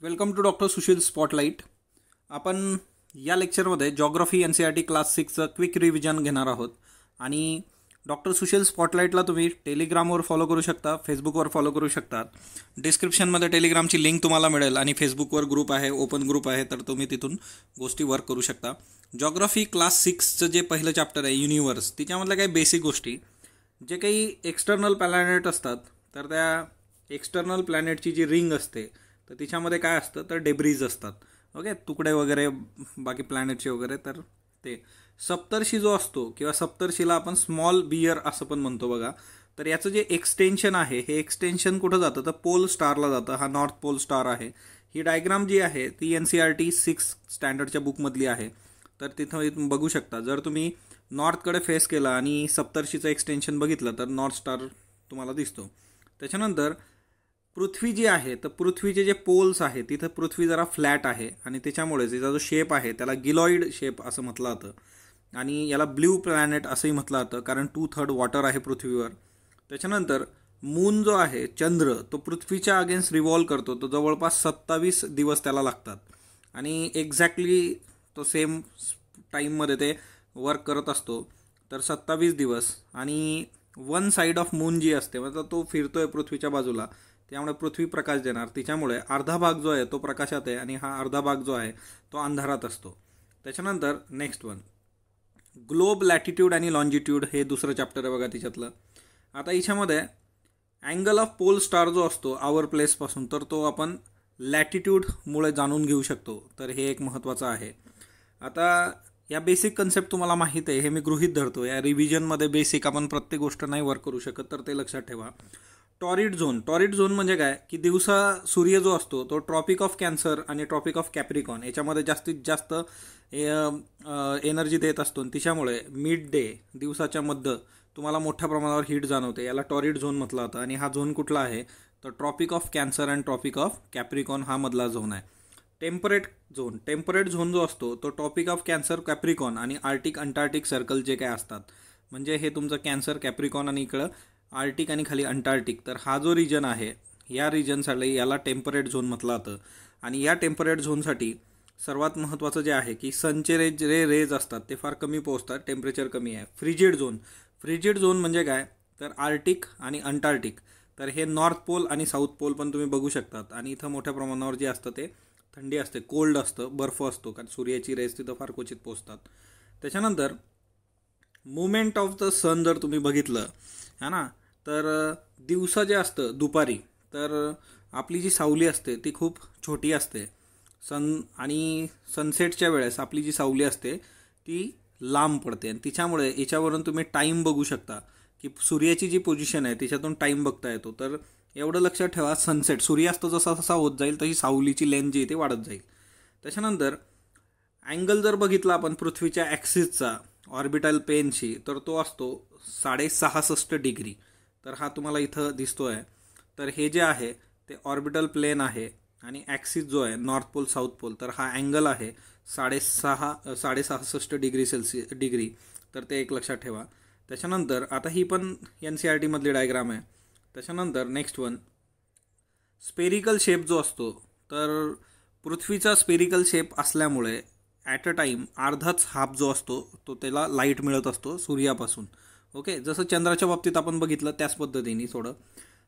Welcome to doctor Sushil spotlight. आपण या लेक्चरमध्ये जॉग्रफी NCERT क्लास 6चं क्विक रिव्हिजन घेणार आहोत. आणि डॉक्टर सुशील स्पॉटलाइटला तुम्ही टेलिग्रामवर फॉलो करू शकता, फेसबुकवर फॉलो करू शकता. डिस्क्रिप्शनमध्ये टेलिग्रामची लिंक तुम्हाला मिळेल आणि फेसबुकवर ग्रुप आहे, ओपन ग्रुप आहे, तर तुम्ही तिथून गोष्टी वर्क करू शकता. जॉग्रफी क्लास 6चं जे पहिलं चॅप्टर आहे युनिवर्स, तिच्यामधल्या काही बेसिक गोष्टी, जे काही एक्सटर्नल प्लॅनेट असतात, तर त्या एक्सटर्नल प्लॅनेटची जी रिंग असते तर तिच्यामध्ये काय असतं तर डेब्रीज असतात. ओके, तुकडे वगैरे बाकी प्लॅनेटचे वगैरे. तर ते सप्तर्षी जो असतो किंवा सप्तर्षीला आपण स्मॉल बियर असं पण म्हणतो बघा. तर याचं जे एक्सटेन्शन आहे हे एक्सटेन्शन कुठं जातं तर पोल स्टारला जातं. हा नॉर्थ पोल स्टार आहे. ही डायग्राम जी आहे ती NCERT 6 स्टँडर्डच्या बुकमधली आहे. तर तिथं बघू शकता. जर तुम्ही नॉर्थकडे फेस केला आणि सप्तर्षीचं एक्सटेन्शन बघितलं तर नॉर्थ स्टार तुम्हाला दिसतो. त्याच्यानंतर पृथ्वी जी आहे तर पृथ्वीचे जे पोल्स आहे तिथं पृथ्वी जरा फ्लॅट आहे आणि त्याच्यामुळे तिचा जो शेप आहे त्याला गिलॉइड शेप असं म्हटलं जातं. आणि याला ब्ल्यू प्लॅनेट असंही म्हटलं जातं कारण 2/3 वॉटर आहे पृथ्वीवर. त्याच्यानंतर मून जो आहे चंद्र तो पृथ्वीच्या अगेन्स्ट रिव्हॉल्व करतो. तो जवळपास 27 दिवस त्याला लागतात आणि एक्झॅक्टली तो सेम टाईममध्ये ते वर्क करत असतो. तर 27 दिवस. आणि वन साईड ऑफ मून जी असते मतलब तो फिरतोय पृथ्वीच्या बाजूला, त्यामुळे पृथ्वी प्रकाश देणार. तिच्यामुळे अर्धा भाग जो आहे तो प्रकाशात आहे आणि हा अर्धा भाग जो आहे तो अंधारात असतो. त्याच्यानंतर नेक्स्ट वन ग्लोब, लॅटिट्यूड आणि लॉन्जिट्यूड हे दुसरं चॅप्टर आहे बघा तिच्यातलं. आता याच्यामध्ये अँगल ऑफ पोल स्टार जो असतो आवर प्लेसपासून, तर तो आपण लॅटिट्यूडमुळे जाणून घेऊ शकतो. तर हे एक महत्त्वाचं आहे. आता या बेसिक कन्सेप्ट तुम्हाला माहीत आहे, हे मी गृहीत धरतो. या रिव्हिजनमध्ये बेसिक आपण प्रत्येक गोष्ट नाही वर्क करू शकत, तर ते लक्षात ठेवा. टॉरिड झोन म्हणजे काय की दिवसा सूर्य जो असतो तो ट्रॉपिक ऑफ कॅन्सर आणि ट्रॉपिक ऑफ कॅप्रिकॉन याच्यामध्ये जास्तीत जास्त एनर्जी देत असतो. तिच्यामुळे मिड डे दिवसाच्या मध्य तुम्हाला मोठ्या प्रमाणावर हीट जाणवते. याला टॉरिड झोन म्हटलं जातं. आणि हा झोन कुठला आहे तर ट्रॉपिक ऑफ कॅन्सर आणि ट्रॉपिक ऑफ कॅप्रिकॉन हा मधला झोन आहे. टेम्परेट झोन जो असतो तो ट्रॉपिक ऑफ कॅन्सर, कॅप्रिकॉन आणि आर्टिक अंटार्क्टिक सर्कल जे काय असतात, म्हणजे हे तुमचं कॅन्सर, कॅप्रिकॉन आणि इकडं आर्टिक आणि खाली अंटार्क्टिक. तर हा जो रिजन आहे या रिजनसाठी याला टेम्परेट झोन म्हटलं जातं. आणि या टेम्परेट झोनसाठी सर्वात महत्त्वाचं जे आहे की सनचे रेज असतात ते फार कमी पोहोचतात, टेम्परेचर कमी आहे. फ्रिजिड झोन म्हणजे काय तर आर्टिक आणि अंटार्क्टिक. तर हे नॉर्थ पोल आणि साऊथ पोल पण तुम्ही बघू शकतात. आणि इथं मोठ्या प्रमाणावर जे असतं ते थंडी असते, कोल्ड असतं, बर्फ असतो, कारण सूर्याची रेज तिथं फार क्वचित पोहोचतात. त्याच्यानंतर मुवमेंट ऑफ द सन जर तुम्ही बघितलं है ना, तर दिवसा जे असतं दुपारी तर आपली जी सावली असते ती खूप छोटी असते. आणि सनसेटच्या वेळेस आपली जी सावली असते ती लांब पडते. आणि तिच्यामुळे याच्यावरून तुम्ही टाईम बघू शकता की सूर्याची जी पोझिशन आहे तिच्यातून टाईम बघता येतो. तर एवढं लक्षात ठेवा, सनसेट सूर्यास्त जसा जसा होत जाईल तशी सावलीची लेंथ जी ती वाढत जाईल. त्याच्यानंतर अँगल जर बघितला आपण पृथ्वीच्या ॲक्सिसचा ऑर्बिटल पेनशी, तर तो असतो 66.5 डिग्री. तर हा तुम्हाला इथं दिसतो आहे. तर हे जे आहे ते ऑर्बिटल प्लेन आहे आणि ॲक्सिस जो आहे नॉर्थ पोल साऊथ पोल, तर हा अँगल आहे 66 डिग्री. तर ते एक लक्षात ठेवा. त्याच्यानंतर आता ही पण NCERT मधली डायग्राम आहे. त्याच्यानंतर नेक्स्ट वन स्पेरिकल शेप जो असतो, तर पृथ्वीचा स्पेरिकल शेप असल्यामुळे ॲट अ टाईम अर्धाच हाफ जो असतो तो त्याला लाईट मिळत असतो सूर्यापासून. ओके, जसं चंद्राच्या बाबतीत आपण बघितलं त्याच पद्धतीने. थोडं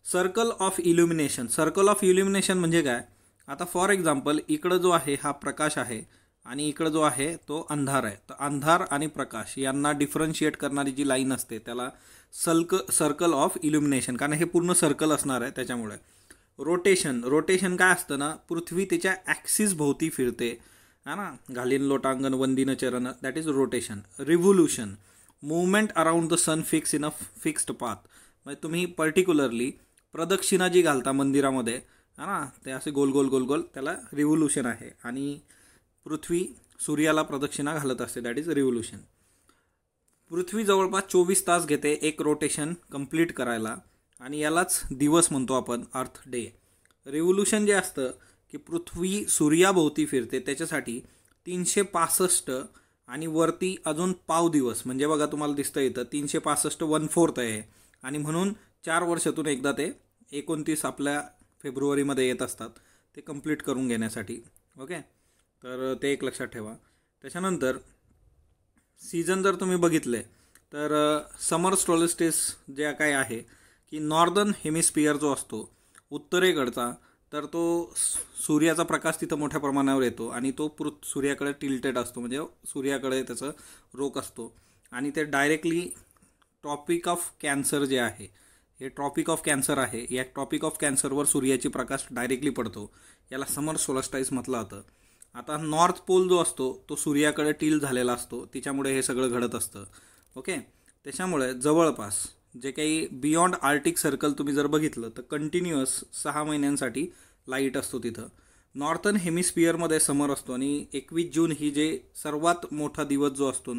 सर्कल ऑफ इल्युमिनेशन म्हणजे काय, आता फॉर एक्झाम्पल इकडं जो आहे हा प्रकाश आहे आणि इकडं जो आहे तो अंधार आहे. तर अंधार आणि प्रकाश यांना डिफरन्शिएट करणारी जी लाईन असते त्याला सर्कल ऑफ इल्युमिनेशन, कारण हे पूर्ण सर्कल असणार आहे. त्याच्यामुळे रोटेशन काय असतं ना, पृथ्वी त्याच्या ॲक्सिस भोवती फिरते है ना. घालीन लोटांगण वंदिन चरण, that is rotation. Revolution movement around the sun fix in a fixed path. म्हणजे तुम्ही पर्टिक्युलरली प्रदक्षिणा जी घालता मंदिरामध्ये है ना, ते असे गोल गोल गोल गोल, त्याला रिव्होल्युशन आहे. आणि पृथ्वी सूर्याला प्रदक्षिणा घालत असते, दॅट इज रिव्होल्युशन. पृथ्वी जवळपास 24 तास घेते एक रोटेशन कंप्लीट करायला आणि यालाच दिवस म्हणतो आपण, अर्थ डे. रिव्होल्युशन जे असतं की पृथ्वी सूर्याभोवती फिरते त्याच्यासाठी 365 आणि वरती अजून पाव दिवस, म्हणजे बघा तुम्हाला दिसतं इथं 365 1/4 आहे. आणि म्हणून 4 वर्षातून एकदा ते 29 आपल्या फेब्रुवारीमध्ये येत असतात. ते कंप्लीट करून घेण्यासाठी. ओके, तर ते एक लक्षात ठेवा. त्याच्यानंतर सीझन जर तुम्ही बघितले तर समर सोल्स्टिस जे काय आहे की नॉर्दर्न हेमिस्फिअर जो असतो उत्तरेकडचा, तर तो सूर्याचा प्रकाश तिथं मोठ्या प्रमाणावर येतो आणि तो सूर्याकडे टिल्टेड असतो, म्हणजे सूर्याकडे त्याचं रोख असतो आणि ते डायरेक्टली ट्रॉपिक ऑफ कॅन्सर जे आहे, हे ट्रॉपिक ऑफ कॅन्सर आहे, या ट्रॉपिक ऑफ कॅन्सरवर सूर्याची प्रकाश डायरेक्टली पडतो. याला समर सोल्स्टिस म्हटलं जातं. आता नॉर्थ पोल जो असतो तो सूर्याकडे टिल्ट झालेला असतो, तिच्यामुळे हे सगळं घडत असतं. ओके, त्याच्यामुळे जवळपास जे काही बियॉन्ड आर्टिक सर्कल तुम्ही जर बघितलं तर कंटिन्युअस 6 महिन्यांसाठी लाईट असतो तिथं. नॉर्थर्न हेमिस्फिअरमध्ये समर असतो आणि 21 जून ही जे सर्वात मोठा दिवस जो असतो,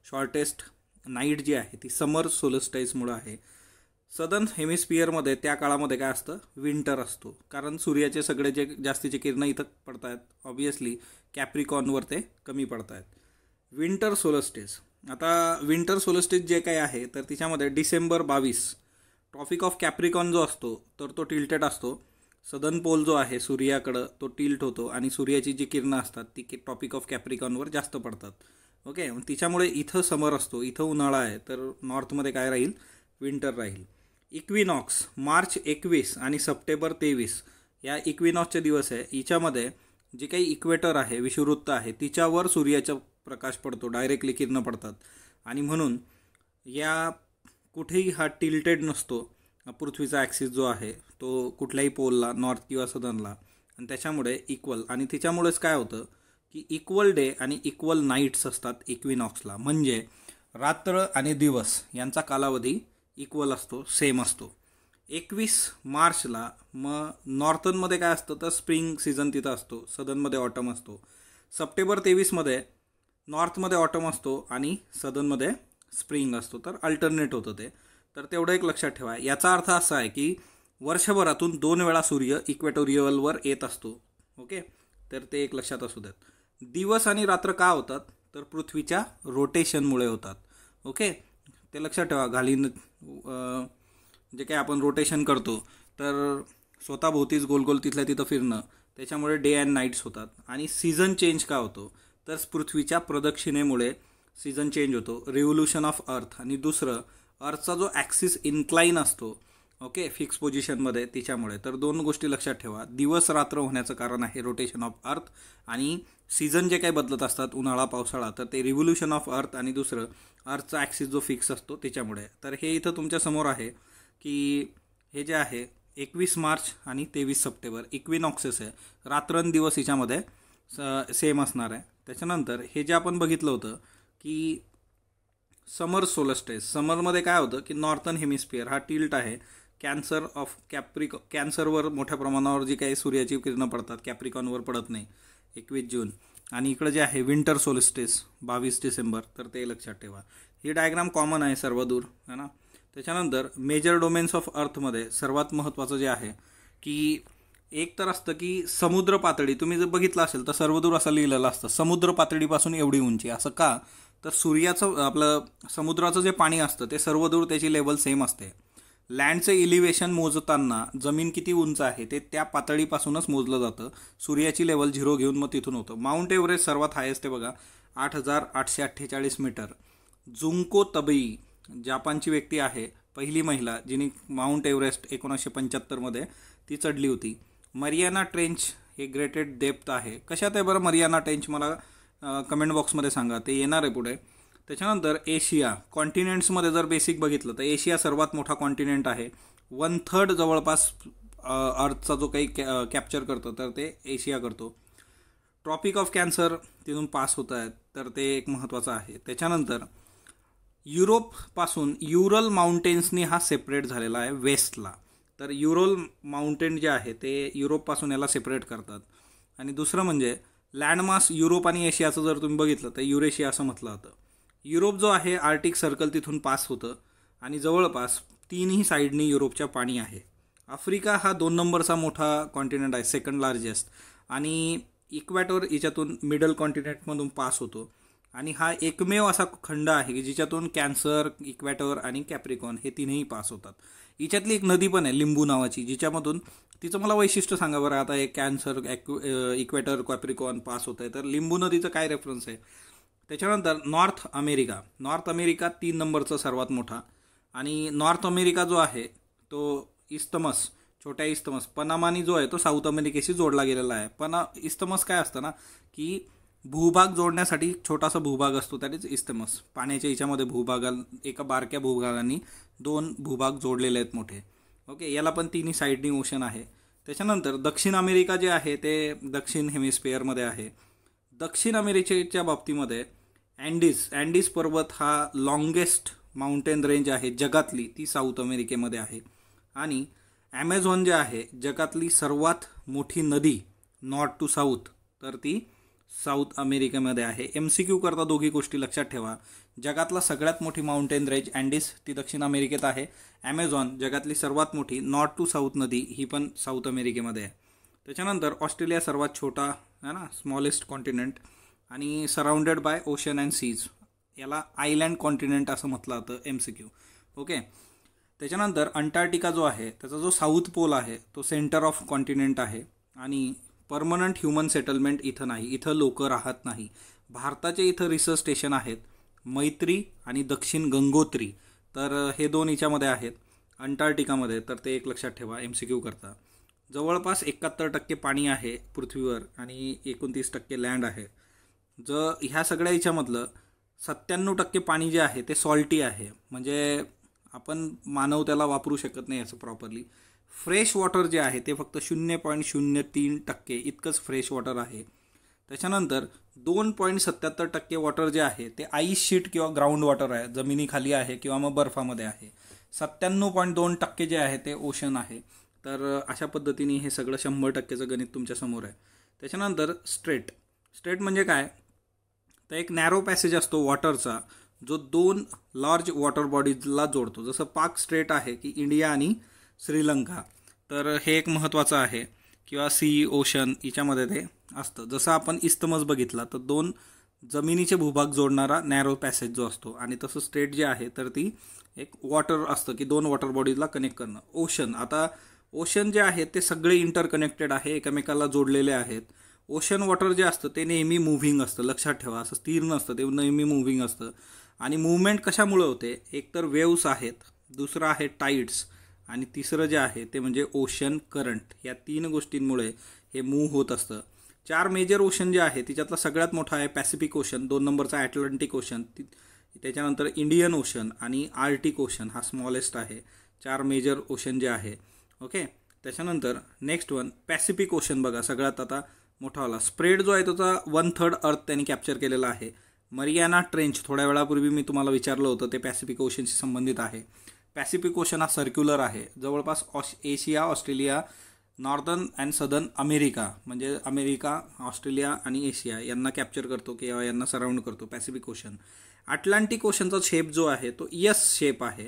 शॉर्टेस्ट नाईट जी आहे ती समर सोल्स्टिसमुळे आहे. सदर्न हेमिस्फिअरमध्ये त्या काळामध्ये काय असतं, विंटर असतो, कारण सूर्याचे सगळे जे जास्तीचे किरण इथं पडत आहेत, ऑब्वियसली कॅप्रिकॉनवर ते कमी पडत आहेत. Winter solstice. आता विंटर सोल्स्टिस जे काही आहे तर तिच्यामध्ये डिसेंबर 22 ट्रॉपिक ऑफ कॅप्रिकॉन जो असतो तर तो टिल्टेड असतो. सदर्न पोल जो आहे सूर्याकडं तो टिल्ट होतो आणि सूर्याची जी किरणं असतात ती ट्रॉपिक ऑफ कॅप्रिकॉनवर जास्त पडतात. ओके, तिच्यामुळे इथं समर असतो, इथं उन्हाळा आहे, तर नॉर्थमध्ये काय राहील, विंटर राहील. इक्विनॉक्स मार्च 21 आणि सप्टेंबर 23 या इक्विनॉक्सचे दिवस आहे. हिच्यामध्ये जे काही इक्वेटर आहे, विषुववृत्त आहे, तिच्यावर सूर्याचा प्रकाश पडतो, डायरेक्टली किरणं पडतात आणि म्हणून या कुठेही हा टिल्टेड नसतो. पृथ्वीचा ॲक्सिस जो आहे तो कुठल्याही पोलला, नॉर्थ किंवा सदर्नला, आणि त्याच्यामुळे इक्वल, आणि तिच्यामुळेच काय होतं की इक्वल डे आणि इक्वल नाईट्स असतात इक्विनॉक्सला, म्हणजे रात्र आणि दिवस यांचा कालावधी इक्वल असतो, सेम असतो. 21 मार्चला मग नॉर्थर्नमध्ये काय असतं तर स्प्रिंग सीझन तिथं असतो, सदर्नमध्ये ऑटम असतो. सप्टेंबर 23मध्ये नॉर्थमध्ये ऑटम असतो आणि सदर्नमध्ये स्प्रिंग असतो, तर अल्टरनेट होतं ते. तर तेवढं एक लक्षात ठेवा. याचा अर्थ असा आहे की वर्षभरातून 2 वेळा सूर्य इक्वेटोरियलवर येत असतो. ओके, तर ते एक लक्षात असू द्यात. दिवस आणि रात्र का होतात तर पृथ्वीच्या रोटेशनमुळे होतात. ओके, ते लक्षात ठेवा. जे काही आपण रोटेशन करतो तर स्वतःभोवतीच गोल तिथल्या तिथं फिरणं, त्याच्यामुळे डे अँड नाईट्स होतात. आणि सीझन चेंज का होतो तर पृथ्वीच्या प्रदक्षिणेमुळे सीझन चेंज होतो, रिव्होल्युशन ऑफ अर्थ. आणि दुसरं, अर्थचा जो ॲक्सिस इन्क्लाइन असतो, ओके, फिक्स पोझिशनमध्ये, तिच्यामुळे. तर 2 गोष्टी लक्षात ठेवा. दिवस रात्र होण्याचं कारण आहे रोटेशन ऑफ अर्थ, आणि सीझन जे काही बदलत असतात, उन्हाळा पावसाळा, तर ते रिव्होल्युशन ऑफ अर्थ, आणि दुसरं अर्थचा ॲक्सिस जो फिक्स असतो त्याच्यामुळे. तर हे इथं तुमच्या समोर आहे की हे जे आहे 21 मार्च आणि 23 सप्टेंबर इक्विनॉक्सेस आहे, रात्रंदिवस हिच्यामध्ये सेम असणार आहे. त्याच्यानंतर हे जे आपण बघितलं होतं की समर सोल्स्टिस, समरमध्ये काय होतं की नॉर्थर्न हेमिस्फिअर हा टिल्ट आहे, कॅन्सरवर मोठ्या प्रमाणावर जी काही सूर्याची किरणं पडतात, कॅप्रिकॉनवर पडत नाही, 21 जून. आणि इकडं जे आहे विंटर सोल्स्टिस 22 डिसेंबर, तर ते लक्षात ठेवा. ही डायग्राम कॉमन आहे सर्वदूर, है ना. त्याच्यानंतर मेजर डोमेन्स ऑफ अर्थमध्ये सर्वात महत्त्वाचं जे आहे की एक तर असतं की समुद्र पातळी. तुम्ही जर बघितलं असेल तर सर्वदूर असं लिहिलेलं असतं समुद्र पातळीपासून एवढी उंची. असं का तर सूर्याचं आपलं समुद्राचं जे पाणी असतं ते सर्वदूर त्याची लेवल सेम असते. लँडचं इलिव्हेशन मोजताना जमीन किती उंच आहे ते त्या पातळीपासूनच मोजलं जातं. सूर्याची लेवल 0 घेऊन मग तिथून होतं. माउंट एव्हरेस्ट सर्वात हायेस्ट आहे बघा, 8,848 मीटर. जुंको तबई जापानची व्यक्ती आहे, पहिली महिला जिने माउंट एव्हरेस्ट 1975मध्ये ती चढली होती. मरियाना ट्रेंच हे ग्रेटेड डेप्थ आहे. कशात आहे बरं मरियाना ट्रेंच, मला कमेंट बॉक्समध्ये सांगा, ते येणार आहे पुढे. त्याच्यानंतर एशिया कॉन्टिनेंट्समध्ये जर बेसिक बघितलं तर एशिया सर्वात मोठा कॉन्टिनेंट आहे. 1/3 जवळपास अर्थचा जो काही कॅप्चर करतो तर ते एशिया करतो. ट्रॉपिक ऑफ कॅन्सर तिथून पास होत आहेत, तर ते एक महत्त्वाचं आहे. त्याच्यानंतर युरोपपासून युरल माउंटेन्सनी हा सेपरेट झालेला आहे वेस्टला. तर युरल माउंटेन जे आहे ते युरोपपासून याला सेपरेट करतात. आणि दुसरं म्हणजे लँडमास युरोप आणि एशियाचं जर तुम्ही बघितलं तर युरेशिया असं म्हटलं जातं. युरोप जो आहे आर्टिक सर्कल तिथून पास होतं आणि जवळपास 3ही साईडनी युरोपच्या पाणी आहे. आफ्रिका हा 2 नंबरचा मोठा कॉन्टिनेंट आहे, सेकंड लार्जेस्ट. आणि इक्वॅटोर याच्यातून मिडल कॉन्टिनेंटमधून पास होतो. आणि हा एकमेव असा खंड आहे की जिच्यातून कॅन्सर, इक्वेटर आणि कॅप्रिकॉन हे तीनही पास होतात. हिच्यातली एक नदी पण आहे लिंबू नावाची, जिच्यामधून तिचं मला वैशिष्ट्य सांगा बरं. आता हे कॅन्सर, इक्वेटर, कॅप्रिकॉन पास होत आहे, तर लिंबू नदीचं काय रेफरन्स आहे. त्याच्यानंतर नॉर्थ अमेरिका 3 नंबरचा सर्वात मोठा. आणि नॉर्थ अमेरिका जो आहे तो इस्तमस, छोट्या इस्तमस पनामानी जो आहे तो साऊथ अमेरिकेशी जोडला गेलेला आहे. पण इस्तमस काय असतं ना, की भूभाग जोडण्यासाठी छोटासा भूभाग असतो, त्यानेच इस्तमस. पाण्याच्या हिच्यामध्ये एका बारक्या भूभागांनी 2 भूभाग जोडलेले आहेत मोठे. ओके, याला पण तिन्ही साईडनी ओशन आहे. त्याच्यानंतर दक्षिण अमेरिका जे आहे ते दक्षिण हेमिस्फिअरमध्ये आहे. दक्षिण अमेरिकेच्या बाबतीमध्ये अँडीज पर्वत हा लॉंगेस्ट माउंटेन रेंज आहे जगातली, ती साऊथ अमेरिकेमध्ये आहे. आणि ॲमेझॉन जे आहे जगातली सर्वात मोठी नदी नॉर्थ टू साऊथ, तर ती साऊथ अमेरिकेमध्ये आहे. MCQ करता दोघी गोष्टी लक्षात ठेवा. जगातला सगळ्यात मोठी माउंटेन रेंज अँडीज, ती दक्षिण अमेरिकेत आहे. ॲमेझॉन जगातली सर्वात मोठी नॉर्थ टू साऊथ नदी, ही पण साऊथ अमेरिकेमध्ये आहे. त्याच्यानंतर ऑस्ट्रेलिया सर्वात छोटा आहे ना, स्मॉलेस्ट कॉन्टिनेंट, आणि surrounded by ocean and seas. याला आयलँड कॉन्टिनेंट असं म्हटलं जातं MCQ. ओके. त्याच्यानंतर अंटार्क्टिका जो आहे त्याचा जो साऊथ पोल आहे तो सेंटर ऑफ कॉन्टिनेंट आहे. आणि परमनंट ह्युमन सेटलमेंट इथं नाही, इथं लोक राहत नाही. भारताचे इथं रिसर्च स्टेशन आहेत, मैत्री आणि दक्षिण गंगोत्री, तर हे 2 हिच्यामध्ये आहेत अंटार्क्टिकामध्ये. तर ते एक लक्षात ठेवा MCQ करता. जवळपास 71% पाणी आहे पृथ्वीवर आणि 29% लँड आहे. ह्या सगळ्या हिच्यामधलं 97% पाणी जे आहे ते सॉल्टी आहे, म्हणजे आपण मानव त्याला वापरू शकत नाही असं प्रॉपरली. फ्रेश वॉटर जे आहे ते फक्त 0.03% इतकंच फ्रेश वॉटर आहे. त्याच्यानंतर 2.77% वॉटर जे आहे ते आईस शीट किंवा ग्राउंड वॉटर आहे, जमिनीखाली आहे किंवा मग बर्फामध्ये आहे. 97.2% जे आहे ते ओशन आहे. तर अशा पद्धतीने हे सगळं 100%चं गणित तुमच्यासमोर आहे. त्याच्यानंतर स्ट्रेट म्हणजे काय, तर एक नॅरो पॅसेज असतो वॉटरचा जो 2 लार्ज वॉटर बॉडीजला जोडतो. जसं पाक स्ट्रेट आहे की इंडिया आणि श्रीलंका, तर हे एक महत्त्वाचं आहे. किंवा सी, ओशन हिच्यामध्ये ते असतं. जसं आपण इस्तमस बघितला तर 2 जमिनीचे भूभाग जोडणारा नॅरो पॅसेज जो असतो, आणि तसं स्ट्रेट जे आहे तर ती एक वॉटर असतं की 2 वॉटर बॉडीजला कनेक्ट करणं. ओशन जे आहे ते सगळे इंटरकनेक्टेड आहे, एकमेकाला जोडलेले आहेत. ओशन वॉटर जे असतं ते नेहमी मुव्हिंग असतं, लक्षात ठेवा, असं स्थिर नसतं, ते नेहमी मुव्हिंग असतं. आणि मूवमेंट कशामुळे होते, एक तर वेव्स आहेत, दुसरं आहे टाइड्स, आणि तिसरं जे आहे ते म्हणजे ओशन करंट. या 3 गोष्टींमुळे हे मूव्ह होत असतं. 4 मेजर ओशन जे आहे तिच्यातला सगळ्यात मोठा आहे पॅसिफिक ओशन, 2 नंबरचा ॲटलांटिक ओशन, त्याच्यानंतर इंडियन ओशन आणि आर्टिक ओशन हा स्मॉलेस्ट आहे. 4 मेजर ओशन जे आहे. ओके. त्याच्यानंतर नेक्स्ट वन पॅसिफिक ओशन बघा, सगळ्यात आता मोठावाला. स्प्रेड जो आहे त्याचा 1/3 अर्थ त्यांनी कॅप्चर केलेला आहे. मरियाना ट्रेंच थोड्या वेळापूर्वी मी तुम्हाला विचारलं होतं, ते पॅसिफिक ओशनशी संबंधित आहे. पॅसिफिक ओशन हा सर्क्युलर आहे, जवळपास Asia, Australia, northern and southern America, म्हणजे अमेरिका, ऑस्ट्रेलिया आणि एशिया यांना कॅप्चर करतो किंवा यांना सराउंड करतो पॅसिफिक ओशन. अटलांटिक ओशनचा शेप जो आहे तो यस शेप आहे.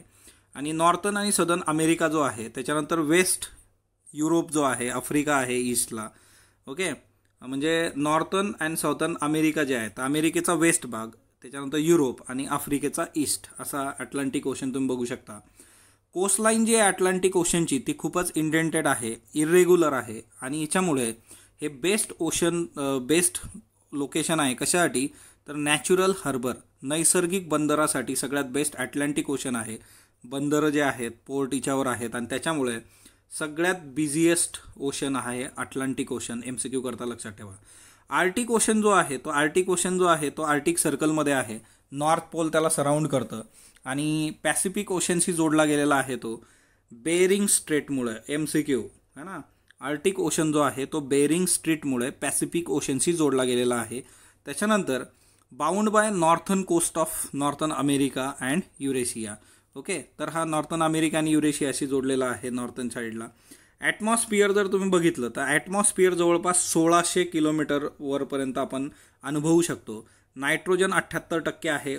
आणि नॉर्थर्न आणि सदर्न अमेरिका जो आहे, त्याच्यानंतर वेस्ट युरोप जो आहे, आफ्रिका आहे ईस्टला. ओके, म्हणजे नॉर्थर्न अँड साऊथर्न अमेरिका जे आहे तर अमेरिकेचा वेस्ट भाग, त्याच्यानंतर युरोप आणि आफ्रिकेचा ईस्ट, असा अटलांटिक ओशन तुम्ही बघू शकता. कोस्टलाईन जी आहे अटलांटिक ओशनची ती खूपच इंडेंटेड आहे, इरेग्युलर आहे, आणि याच्यामुळे हे बेस्ट लोकेशन आहे. कशासाठी, तर नॅचरल हार्बर, नैसर्गिक बंदरासाठी सगळ्यात बेस्ट अटलांटिक ओशन आहे. बंदरं जे आहेत, पोर्ट हिच्यावर आहेत, आणि त्याच्यामुळे सगळ्यात बिझिएस्ट ओशन आहे अटलांटिक ओशन. MCQ करता लक्षात ठेवा. आर्टिक ओशन जो आहे तो आर्टिक सर्कलमध्ये आहे, नॉर्थ पोल त्याला सराउंड करतं, आणि पॅसिफिक ओशनशी जोडला गेलेला आहे तो बेरिंग स्ट्रेटमुळे. MCQ है ना. आर्टिक ओशन जो आहे तो बेरिंग स्ट्रेटमुळे पॅसिफिक ओशनशी जोडला गेलेला आहे. त्याच्यानंतर bound by northern coast of northern America and Eurasia. Okay, तर हा नॉर्थर्न अमेरिका आणि युरेशियाशी जोडलेला आहे नॉर्थर्न साईडला. ॲटमॉस्फिअर जर तुम्ही बघितलं तर ॲटमॉस्फिअर जवळपास 1600 किलोमीटर वरपर्यंत आपण अनुभवू शकतो. नायट्रोजन 78% आहे,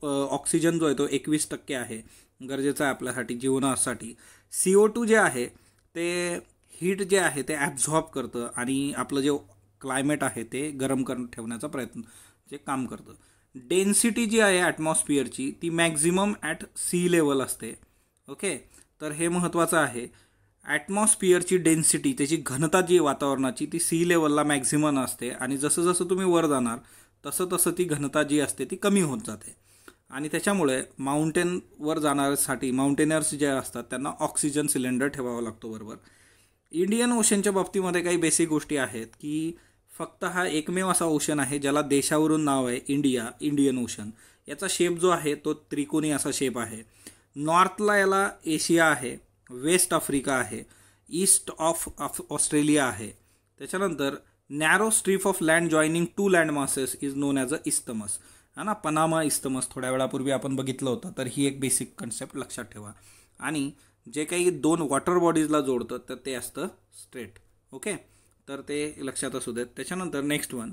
ऑक्सिजन जो आहे तो 21% आहे, गरजेचं आहे आपल्यासाठी जीवनासाठी. CO2 जे आहे ते हीट जे आहे ते ॲब्झॉर्ब करतं आणि आपलं जे क्लायमेट आहे ते गरम करून ठेवण्याचा प्रयत्न जे काम करतं. डेन्सिटी जी आहे ॲटमॉस्फिअरची ती मॅक्झिमम ॲट सी लेवल असते. ओके, तर हे महत्त्वाचं आहे. ॲटमॉस्फिअरची डेन्सिटी, त्याची घनता जी वातावरणाची ती सी लेवलला मॅक्झिमम असते आणि जसं जसं तुम्ही वर जाणार तसं तसं ती घनता जी असते ती कमी होत जाते. आणि त्याच्यामुळे माउंटेनवर जाण्यासाठी माउंटेनर्स जे असतात त्यांना ऑक्सिजन सिलेंडर ठेवावा लागतो बरोबर. इंडियन ओशनच्या बाबतीमध्ये काही बेसिक गोष्टी आहेत की फक्त हा एकमेव असा ओशन आहे ज्याला देशावरून नाव आहे इंडियन ओशन. याचा शेप जो आहे तो त्रिकोणी असा शेप आहे. नॉर्थला याला एशिया आहे, वेस्ट आफ्रिका आहे, ईस्ट ऑफ ऑस्ट्रेलिया आहे. त्याच्यानंतर narrow strip of land joining to land masses is known as a isthmus. हा ना, पनामा इस्तमस थोड्या वेळापूर्वी आपण बघितलं होतं. तर ही एक बेसिक कन्सेप्ट लक्षात ठेवा. आणि जे काही दोन वॉटर बॉडीजला जोडतं तर ते असतं स्ट्रेट. ओके, तर ते लक्षात असू देत. त्याच्यानंतर नेक्स्ट वन,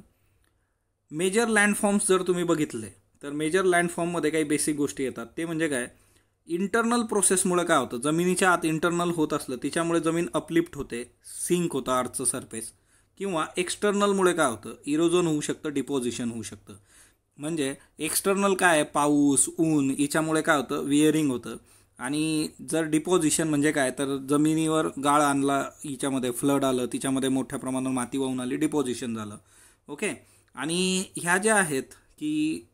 मेजर लँडफॉर्म्स जर तुम्ही बघितले तर मेजर लँडफॉर्ममध्ये काही बेसिक गोष्टी येतात. ते म्हणजे काय, इंटरनल प्रोसेसमुळे काय होतं, जमिनीच्या आत इंटरनल होत असलं तिच्यामुळे जमीन अपलिफ्ट होते, सिंक होतं अर्थचं सरफेस. किंवा एक्सटर्नलमुळे काय होतं, इरोजन होऊ शकतं, डिपॉझिशन होऊ शकतं. म्हणजे एक्सटर्नल काय आहे, पाऊस, ऊन, याच्यामुळे काय होतं, विअरिंग होतं. आणि जर डिपॉझिशन म्हणजे काय, तर जमिनीवर गाळ आणला, हिच्यामध्ये फ्लड आलं, तिच्यामध्ये मोठ्या प्रमाणावर माती वाहून आली, डिपॉझिशन झालं. ओके, आणि ह्या ज्या आहेत की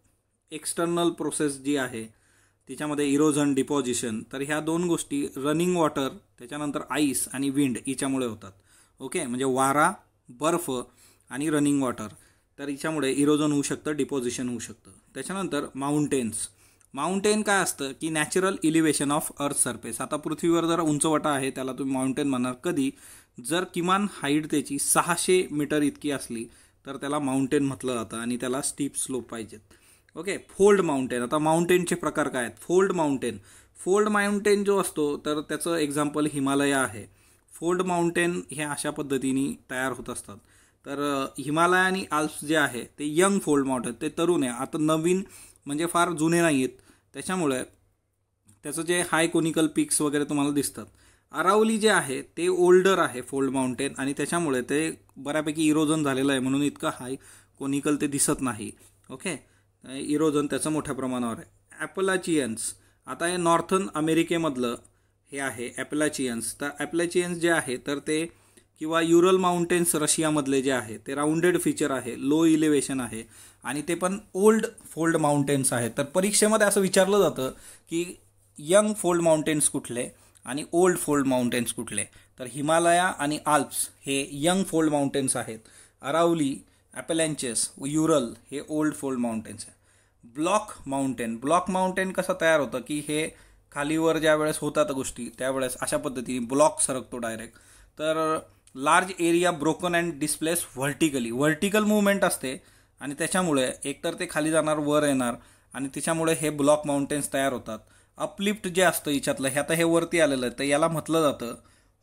एक्सटर्नल प्रोसेस जी आहे तिच्यामध्ये इरोजन, डिपॉझिशन, तर ह्या दोन गोष्टी रनिंग वॉटर, त्याच्यानंतर आईस आणि विंड हिच्यामुळे होतात. ओके, म्हणजे वारा, बर्फ आणि रनिंग वॉटर, तर हिच्यामुळे इरोजन होऊ शकतं, डिपॉझिशन होऊ शकतं. त्याच्यानंतर माउंटेन काय असतं की natural elevation of earth surface. आता पृथ्वीवर जर उंचवटा आहे त्याला तुम्ही माउंटेन म्हणणार कधी, जर किमान हाईट त्याची 600 मीटर इतकी असली तर त्याला माउंटेन म्हटलं जातं आणि त्याला स्टीप स्लोप पाहिजेत. Okay, fold mountain. आता माउंटेनचे प्रकार काय आहेत, फोल्ड माउंटेन जो असतो तर त्याचं एक्झाम्पल हिमालय आहे. फोल्ड माउंटेन हे अशा पद्धतीने तयार होत असतात. तर हिमालय आणि आल्प्स जे आहे ते यंग फोल्ड माउंटेन, ते तरुण आहे, आता नवीन म्हणजे फार जुने नाही आहेत. त्याच्यामुळे त्याचं जे हाय कोनिकल पिक्स वगैरे तुम्हाला दिसतात. अरावली जे आहे ते ओल्डर आहे फोल्ड माउंटेन आणि त्याच्यामुळे ते बऱ्यापैकी इरोजन झालेलं आहे म्हणून इतकं हाय कोनिकल ते दिसत नाही. ओके, इरोजन त्याचं मोठ्या प्रमाणावर आहे. ॲपलाचियन्स, आता हे नॉर्थन अमेरिकेमधलं हे आहे ॲपलाचियन्स. तर ॲपलाचियन्स जे आहे तर ते किंवा युरल माउंटेन्स रशियामधले जे आहे ते राऊंडेड फीचर आहे, लो इलिव्हेशन आहे आणि ते पण ओल्ड फोल्ड माउंटेन्स आहेत. तर परीक्षेमध्ये असं विचारलं जातं की यंग फोल्ड माउंटेन्स कुठले आणि ओल्ड फोल्ड माउंटेन्स कुठले. तर हिमालया आणि आल्प्स हे यंग फोल्ड माउंटेन्स आहेत. अरावली, ॲपलॅन्चेस, युरल हे ओल्ड फोल्ड माउंटेन्स आहे. ब्लॉक माउंटेन कसं तयार होतं की हे खालीवर ज्या वेळेस होतात गोष्टी त्यावेळेस अशा पद्धतीने ब्लॉक सरकतो डायरेक्ट. तर large area broken and displace vertical movement असते आणि त्याच्यामुळे एकतर ते खाली जाणार, वर येणार आणि त्याच्यामुळे हे ब्लॉक माउंटेन्स तयार होतात. अपलिफ्ट जे असतं याच्यातलं, हे आता हे वरती आलेलं आहे तर याला म्हटलं जातं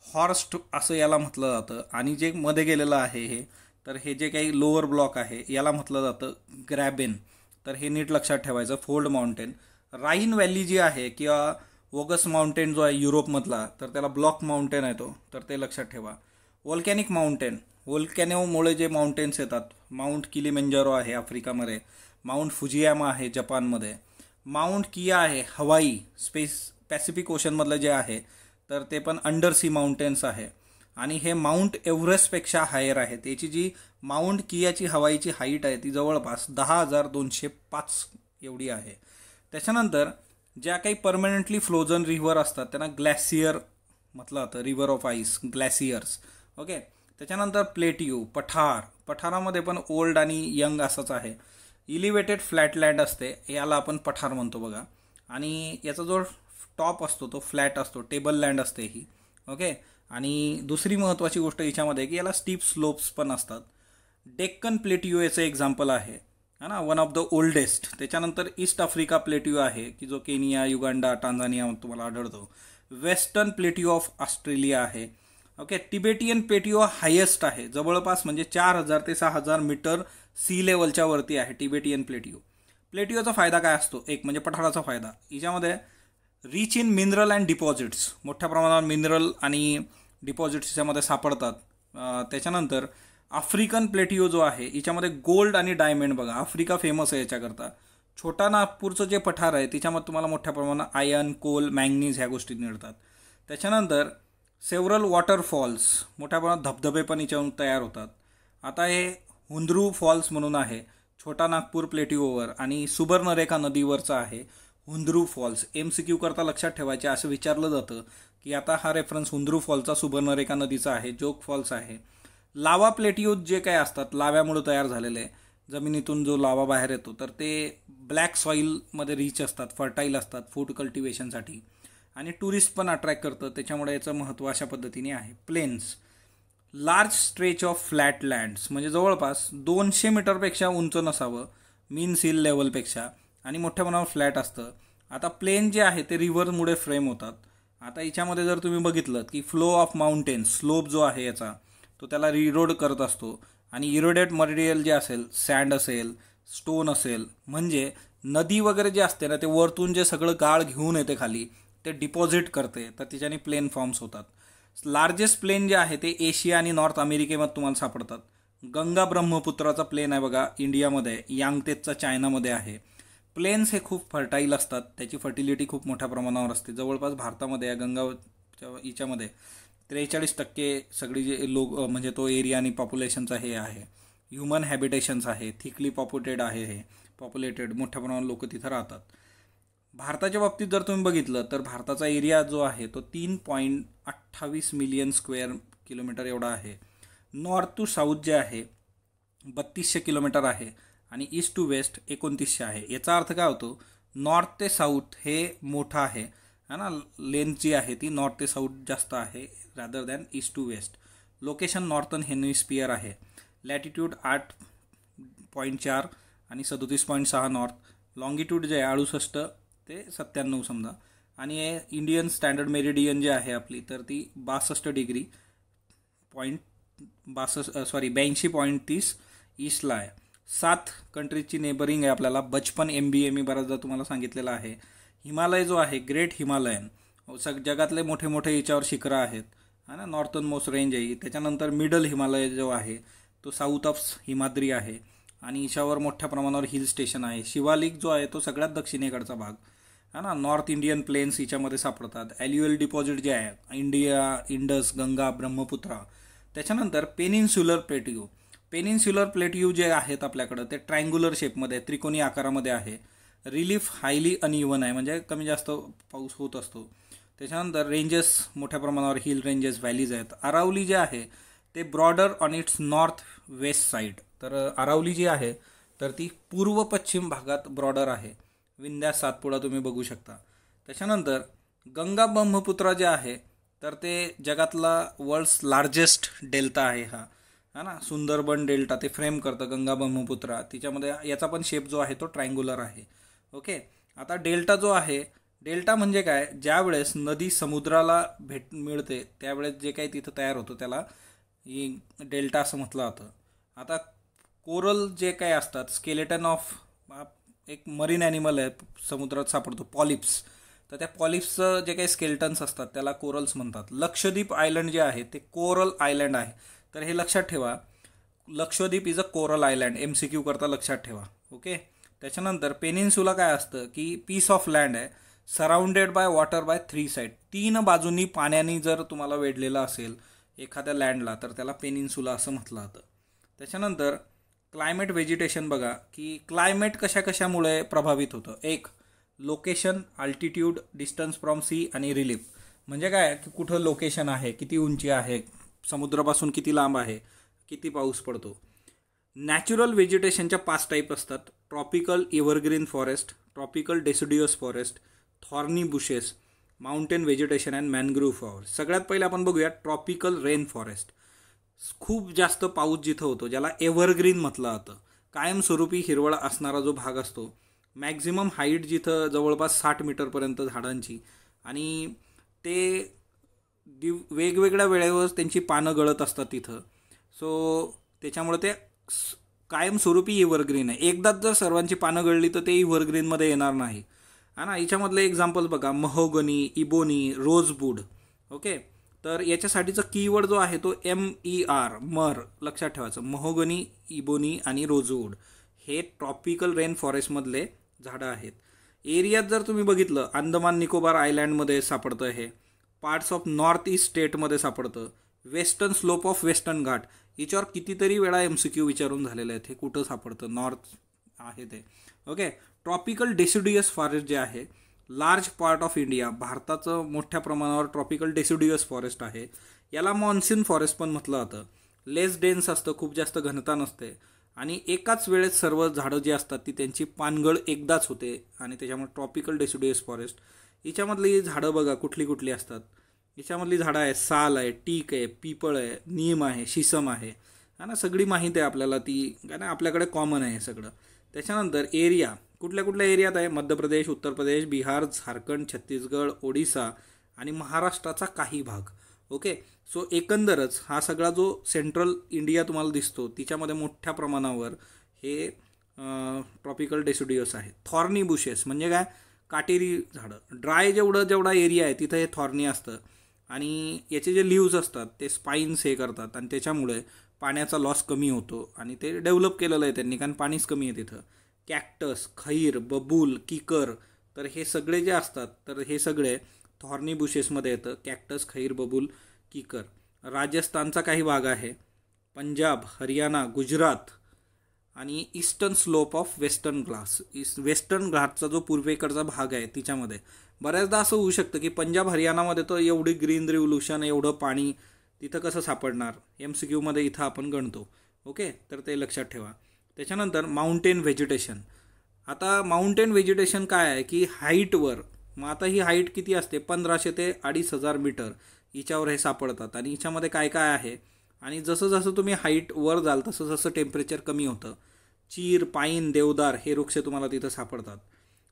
हॉर्स्ट, असं याला म्हटलं जातं. आणि जे मध्ये गेलेलं आहे हे, तर हे जे काही लोअर ब्लॉक आहे याला म्हटलं जातं ग्रॅबेन. तर हे नीट लक्षात ठेवायचं. Fold mountain. राईन व्हॅली जी आहे किंवा वोगस माउंटेन जो आहे युरोपमधला तर त्याला ब्लॉक माउंटेन आहे तो, तर ते लक्षात ठेवा. व्होल्कॅनिक माउंटेन, व्होल्कॅनोमुळे जे माउंटेन्स येतात, माउंट किलिमंजारो आहे आफ्रिकामध्ये, माउंट फुजियामा आहे जपानमध्ये, माउंट किया आहे हवाई, पॅसिफिक ओशनमधलं जे आहे तर ते पण अंडर सी माउंटेन्स आहे. आणि हे माउंट एव्हरेस्टपेक्षा हायर आहे. त्याची जी माउंट कियाची हवाईची हाईट आहे ती जवळपास 10,205 एवढी आहे. त्याच्यानंतर ज्या काही परमनंटली फ्रोझन रिव्हर असतात त्यांना ग्लॅसियर म्हटलं जातं, रिव्हर ऑफ आईस, ग्लॅसियर्स. ओके, त्याच्यानंतर प्लेट्यू, पठारामध्ये पण ओल्ड आणि यंग असंच आहे. इलिव्हेटेड फ्लॅटलँड असते, याला आपण पठार म्हणतो बघा. आणि याचा जो टॉप असतो तो फ्लॅट असतो, टेबल लँड असते ही. ओके, आणि दुसरी महत्त्वाची गोष्ट याच्यामध्ये की याला स्टीप स्लोप्स पण असतात. डेक्कन प्लेट्यू याचं एक्झाम्पल आहे ना, वन ऑफ द ओल्डेस्ट. त्याच्यानंतर ईस्ट आफ्रिका प्लेट्यू आहे की जो केनिया, युगांडा, टांझानिया तुम्हाला आढळतो. वेस्टर्न प्लेट्यू ऑफ ऑस्ट्रेलिया आहे. ओके, तिबेटियन प्लेट्यू हायेस्ट आहे, जवळपास म्हणजे 4,000 ते 6,000 मीटर सी लेवलच्या वरती आहे तिबेटियन प्लेट्यूचा फायदा काय असतो, एक म्हणजे पठाराचा फायदा. याच्यामध्ये rich in mineral and deposits, मोठ्या प्रमाणावर मिनरल आणि डिपॉझिट्स याच्यामध्ये सापडतात. त्याच्यानंतर आफ्रिकन प्लेट्यू जो आहे याच्यामध्ये गोल्ड आणि डायमंड, बघा आफ्रिका फेमस आहे याच्याकरता, छोटा नागपूरचं जे पठार आहे त्याच्यामध्ये तुम्हाला मोठ्या प्रमाणात आयर्न, कोल, मॅंगनीज ह्या गोष्टी मिळतात. त्याच्यानंतर सेव्हरल वॉटरफॉल्स, मोठ्या प्रमाणात धबधबे पण याच्यावरून तयार होतात. आता हे हुंद्रू फॉल्स म्हणून आहे छोटा नागपूर प्लेट्यूवर आणि सुवर्णरेखा नदीवरचा आहे हुंद्रू फॉल्स. MCQ करता लक्षात ठेवायचे. असं विचारलं जातं की आता हा रेफरन्स हुंद्रू फॉल्सचा सुवर्णरेखा नदीचा आहे, जोग फॉल्स आहे. लावा प्लेट्यूज जे काय असतात लाव्यामुळे तयार झालेले, जमिनीतून जो लावा बाहेर येतो तर ते ब्लॅक सॉईलमध्ये रिच असतात, फर्टाईल असतात फूड कल्टिवेशनसाठी आणि टुरिस्ट पण अट्रॅक्ट करतं. त्याच्यामुळे याचं महत्त्व अशा पद्धतीने आहे. Plains, large stretch of flat lands, म्हणजे जवळपास 200 मीटरपेक्षा उंच नसावं मीन सी लेवलपेक्षा आणि मोठ्या प्रमाणावर फ्लॅट असतं. आता प्लेन जे आहे ते रिव्हरमुळे फ्रेम होतात. आता याच्यामध्ये जर तुम्ही बघितलं की फ्लो ऑफ माउंटेन, स्लोप जो आहे याचा तो त्याला रिरोड करत असतो आणि इरोडेड मटेरियल जे असेल, सँड असेल, स्टोन असेल, म्हणजे नदी वगैरे जे असते ना ते वरतून जे सगळं गाळ घेऊन येते खाली ते डिपॉझिट करते, तर त्याच्याने प्लेन फॉर्म्स होतात. लार्जेस्ट प्लेन जे आहे ते एशिया आणि नॉर्थ अमेरिकेमध्ये तुम्हाला सापडतात. गंगा ब्रह्मपुत्राचा प्लेन आहे बघा इंडियामध्ये, यांगतेजचा चायनामध्ये आहे. प्लेन्स हे खूप फर्टाईल असतात, त्याची फर्टिलिटी खूप मोठ्या प्रमाणावर असते. जवळपास भारतामध्ये या गंगा हिच्यामध्ये 43% सगळी जे लोक म्हणजे तो एरिया आणि पॉप्युलेशनचा हे आहे. ह्युमन हॅबिटेशन्स आहे, थिकली पॉप्युलेटेड आहे, हे पॉप्युलेटेड मोठ्या प्रमाणात लोक तिथं राहतात. भारताच्या बाबतीत जर तुम्ही बघितलं तर भारताचा एरिया जो आहे तो 3.28 मिलियन स्क्वेअर किलोमीटर एवढा आहे. नॉर्थ टू साऊथ जे आहे 3200 किलोमीटर आहे आणि ईस्ट टू वेस्ट 2900 आहे. याचा अर्थ काय होतो, नॉर्थ ते साऊथ हे मोठं आहे ना, लेंथ जी आहे ती नॉर्थ ते साऊथ जास्त आहे rather than east to west. Location northern hemisphere आहे. लॅटिट्यूड 8.4 आणि 37.6 नॉर्थ. लॉंगिट्यूड जे आहे 68 ते 97 समजा. आणि इंडियन स्टँडर्ड मेरिडियन जे आहे आपली तर ती 62 डिग्री 82.30 ईस्टला आहे. 7 कंट्रीजची नेबरिंग आहे आपल्याला. बचपन MBA मी बऱ्याचदा तुम्हाला सांगितलेलं आहे. हिमालय जो आहे ग्रेट हिमालयन, जगातले मोठे मोठे याच्यावर शिखरं आहेत है ना, नॉर्थन मोस्ट रेंज आहे. त्याच्यानंतर मिडल हिमालय जो आहे तो साऊथ ऑफ हिमाद्री आहे आणि याच्यावर मोठ्या प्रमाणावर हिल स्टेशन आहे. शिवालिक जो आहे तो सगळ्यात दक्षिणेकडचा भाग है ना. नॉर्थ इंडियन प्लेन्स याच्यामध्ये सापडतात. ॲल्युअल डिपॉझिट जे आहे इंडिया, इंडस, गंगा, ब्रह्मपुत्रा. त्याच्यानंतर पेनिन्सुलर प्लेट्यू. पेनिन्सुलर प्लेट्यू जे आहेत आपल्याकडं ते ट्रायंग्युलर शेपमध्ये, त्रिकोणी आकारामध्ये आहे. रिलीफ हायली अनइव्हन आहे, म्हणजे कमी जास्त पाऊस होत असतो. त्याच्यानंतर रेंजेस मोठ्या प्रमाणावर हिल रेंजेस, व्हॅलीज आहेत. अरावली जे आहे ते broader on it's north west side. तर अरावली जी आहे तर ती पूर्व पश्चिम भागात ब्रॉडर आहे. विंध्या सातपुडा तुम्ही बघू शकता. त्याच्यानंतर गंगा ब्रह्मपुत्रा जे आहे तर ते जगातला वर्ल्ड्स लार्जेस्ट डेल्टा आहे हा है ना. सुंदरबन डेल्टा ते फ्रेम करतं गंगा ब्रह्मपुत्रा. तिच्यामध्ये याचा पण शेप जो आहे तो ट्रायंग्युलर आहे. ओके. आता डेल्टा जो आहे, डेल्टा म्हणजे काय, ज्या वेळेस नदी समुद्राला मिळते त्यावेळेस जे काही तिथं तयार होतं त्याला डेल्टा असं म्हटलं जातं. आता कोरल जे काही असतात, स्केलेटन ऑफ एक मरीन ॲनिमल आहे समुद्रात सापडतो, पॉलिप्स. तर त्या पॉलिप्सचं जे काही स्केल्टन्स असतात त्याला कोरल्स म्हणतात. लक्षद्वीप आयलंड जे आहे ते कोरल आयलंड आहे. तर हे लक्षात ठेवा, Lakshadweep is a coral island. MCQ करता लक्षात ठेवा. ओके. त्याच्यानंतर पेनिन्सुला काय असतं की पीस ऑफ लँड आहे, surrounded by water bye 3 side. 3 बाजूंनी पाण्याने जर तुम्हाला वेढलेलं असेल एखाद्या लँडला तर त्याला पेनिन्सुला असं म्हटलं जातं. त्याच्यानंतर क्लायमेट व्हेजिटेशन बघा की क्लायमेट कशा कशामुळे प्रभावित होतं. एक, location, altitude, distance from sea आणि रिलीफ. म्हणजे काय की कुठं लोकेशन आहे, किती उंची आहे, समुद्रापासून किती लांब आहे, किती पाऊस पडतो. नॅचरल व्हेजिटेशनच्या 5 टाईप असतात. Tropical evergreen forest, tropical deciduous forest, thorny bushes, mountain vegetation and mangrove forest. सगळ्यात पहिले आपण बघूया ट्रॉपिकल रेन फॉरेस्ट. खूप जास्त पाऊस जिथं होतो, ज्याला एव्हरग्रीन म्हटलं जातं, कायमस्वरूपी हिरवळ असणारा जो भाग असतो. मॅक्झिमम हाईट जिथं जवळपास 60 मीटरपर्यंत झाडांची, आणि ते वेगवेगळ्या वेळेवर त्यांची पानं गळत असतात तिथं. सो त्याच्यामुळे ते कायमस्वरूपी एव्हरग्रीन आहे. एकदाच जर सर्वांची पानं गळली तर ते एव्हरग्रीनमध्ये येणार नाही है ना. याच्यामधले एक्झाम्पल बघा, महोगनी, इबोनी, रोजवूड. ओके. तर याच्यासाठीचा कीवर्ड जो आहे तो MER, मर लक्षात ठेवायचं. महोगनी, इबोनी आणि रोजवूड हे ट्रॉपिकल रेन फॉरेस्टमधले झाडं आहेत. एरियात जर तुम्ही बघितलं, अंदमान निकोबार आयलँडमध्ये सापडतं हे, पार्ट्स ऑफ नॉर्थ ईस्ट स्टेटमध्ये सापडतं, वेस्टर्न स्लोप ऑफ वेस्टर्न घाट, याच्यावर कितीतरी वेळा MCQ विचारून झालेले आहेत. हे कुठं सापडतं, नॉर्थ आहे ते. ओके. ट्रॉपिकल डेसिड्युअस फॉरेस्ट जे आहे, लार्ज पार्ट ऑफ इंडिया, भारताचं मोठ्या प्रमाणावर ट्रॉपिकल डेसिड्युअस फॉरेस्ट आहे. याला मॉन्सून फॉरेस्ट पण म्हटलं जातं. लेस डेन्स असतं, खूप जास्त घनता नसते आणि एकाच वेळेत सर्व झाडं जी असतात ती त्यांची पानगळ एकदाच होते आणि त्याच्यामुळे ट्रॉपिकल डेसिड्युअस फॉरेस्ट. याच्यामधली झाडं बघा कुठली कुठली असतात. याच्यामधली झाडं आहे, साल आहे, टीक आहे, पिपळ आहे, नीम आहे, शिसम आहे, हा ना, सगळी माहिती आहे आपल्याला ती, काय ना, आपल्याकडे कॉमन आहे सगळं. त्याच्यानंतर एरिया, कुठल्या कुठल्या एरियात आहे, मध्य प्रदेश, उत्तर प्रदेश, बिहार, झारखंड, छत्तीसगड, ओडिसा आणि महाराष्ट्राचा काही भाग. ओके. सो एकंदरच हा सगळा जो सेंट्रल इंडिया तुम्हाला दिसतो तिच्यामध्ये मोठ्या प्रमाणावर हे ट्रॉपिकल डेसिड्युअस आहे. थॉर्नी बुशेस म्हणजे काय, काटेरी झाडं. ड्राय जेवढा एरिया आहे तिथं हे थॉर्नी असतं आणि याचे जे लिव्ज असतात ते स्पाईन्स हे करतात आणि त्याच्यामुळे पाण्याचा लॉस कमी होतो आणि ते डेव्हलप केलेलं आहे त्यांनी, कारण पाणीच कमी आहे तिथं. कॅक्टस, खैर, बबूल, किकर, तर हे सगळे जे असतात तर हे सगळे थॉर्नी बुशेसमध्ये येतं. कॅक्टस, खैर, बबूल, किकर. राजस्थानचा काही भाग आहे, पंजाब, हरियाणा, गुजरात आणि eastern slope of western western घाटचा जो पूर्वेकडचा भाग आहे तिच्यामध्ये. बऱ्याचदा असं होऊ शकतं की पंजाब हरियाणामध्ये तर एवढी ग्रीन रिव्होल्युशन, एवढं पाणी तिथं कसं सापडणार, MCQमध्ये इथं आपण गणतो. ओके. तर ते लक्षात ठेवा. त्याच्यानंतर माउंटेन व्हेजिटेशन. आता माउंटेन व्हेजिटेशन काय आहे की हाईटवर, मग आता ही हाईट किती असते, 1500 ते 2500 मीटर हिच्यावर हे सापडतात आणि हिच्यामध्ये काय काय आहे आणि जसं जसं तुम्ही हाईट वर जाल तसं जसं टेम्परेचर कमी होतं. चीर, पाईन, देवदार हे वृक्ष तुम्हाला तिथं सापडतात.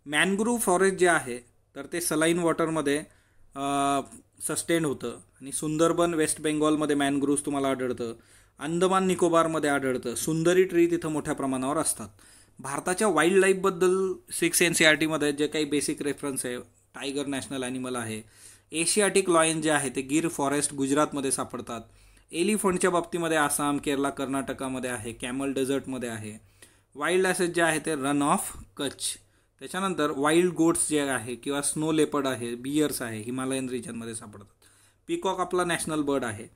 मॅनग्रोव्ह फॉरेस्ट जे आहे तर ते सलाईन वॉटरमध्ये सस्टेन होतं आणि सुंदरबन वेस्ट बेंगॉलमध्ये मॅनग्रोव्ह तुम्हाला आढळतं. अंदमान निकोबारमध्ये आढळतं. सुंदरी ट्री तिथं मोठ्या प्रमाणावर असतात. भारताच्या वाईल्ड लाईफबद्दल 6 NCERTमध्ये जे काही बेसिक रेफरन्स आहे, टायगर नॅशनल ॲनिमल आहे. एशियाटिक लॉयन जे आहे ते गिर फॉरेस्ट गुजरातमध्ये सापडतात. एलिफंटच्या बाबतीमध्ये आसाम, केरला, कर्नाटकामध्ये आहे. कॅमल डेझर्टमध्ये आहे. वाईल्ड ॲसेट जे आहे ते रन ऑफ कच्छ. त्याच्यानंतर वाईल्ड गोट्स जे आहे किंवा स्नो लेपर्ड आहे, बियर्स आहे, हिमालयन रिजनमध्ये सापडतात. पिकॉक आपला नॅशनल बर्ड आहे.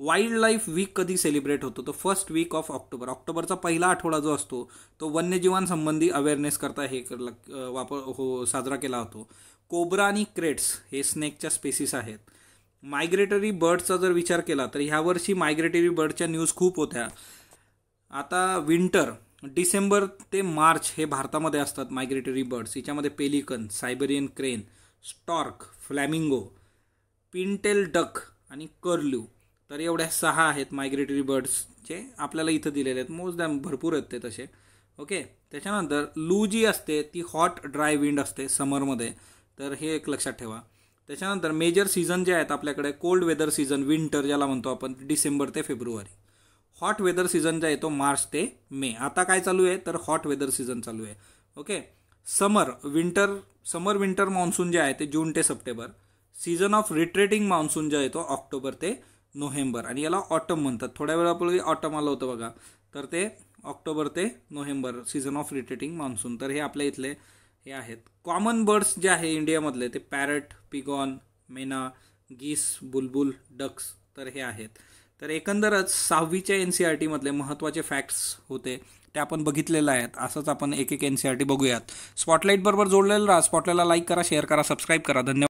वाईल्ड लाईफ वीक कधी सेलिब्रेट होतो, तर फर्स्ट वीक ऑफ ऑक्टोबर. ऑक्टोबरचा पहिला आठवडा जो असतो तो वन्यजीवांसंबंधी अवेअरनेस करता हे साजरा केला होतो. कोब्रा आणि क्रेट्स हे स्नेकच्या स्पेसिस आहेत. मायग्रेटरी बर्डचा जर विचार केला तर ह्यावर्षी मायग्रेटरी बर्डच्या न्यूज खूप होत्या. आता विंटर डिसेंबर ते मार्च हे भारतामध्ये असतात मायग्रेटरी बर्ड्स. याच्यामध्ये pelican, Siberian crane, stork, flamingo, Pintail duck आणि कर्ल्यू. तर एवढ्या 6 आहेत मायग्रेटरी बर्ड्स जे आपल्याला इथं दिलेले आहेत. मोस्ट दॅम भरपूर आहेत ते तसे. ओके. त्याच्यानंतर लू जी असते ती हॉट ड्राय विंड असते समरमध्ये, तर हे एक लक्षात ठेवा. त्याच्यानंतर मेजर सीझन जे आहेत आपल्याकडे, कोल्ड वेदर सीझन विंटर ज्याला म्हणतो आपण, डिसेंबर ते फेब्रुवारी. हॉट वेदर सीझन जे आहे तो मार्च ते मे. आता काय चालू आहे तर हॉट वेदर सीझन चालू आहे. ओके. समर विंटर मान्सून जे आहे ते जून ते September. Season of retreating monsoon जे आहे तो ऑक्टोबर ते नोव्हेंबर आणि याला ऑटम म्हणतात. थोड्या वेळापूर्वी ऑटम आलं होतं बघा, तर ते ऑक्टोबर ते November season of retreating monsoon. तर हे आपल्या इथले हे आहेत. कॉमन बर्ड्स जे आहे इंडियामधले ते पॅरट, पिगॉन, मेना, गीस, बुलबुल, डक्स, तर हे आहेत. तर एकंदरच 6वीच्या NCERTमधले महत्त्वाचे फॅक्ट्स होते ते आपण बघितलेले आहेत. असंच आपण एक NCERT बघूयात. स्पॉटलाईट बरोबर जोडलेलं राहा. स्पॉटलाईटला लाईक करा, शेअर करा, सबस्क्राईब करा. धन्यवाद.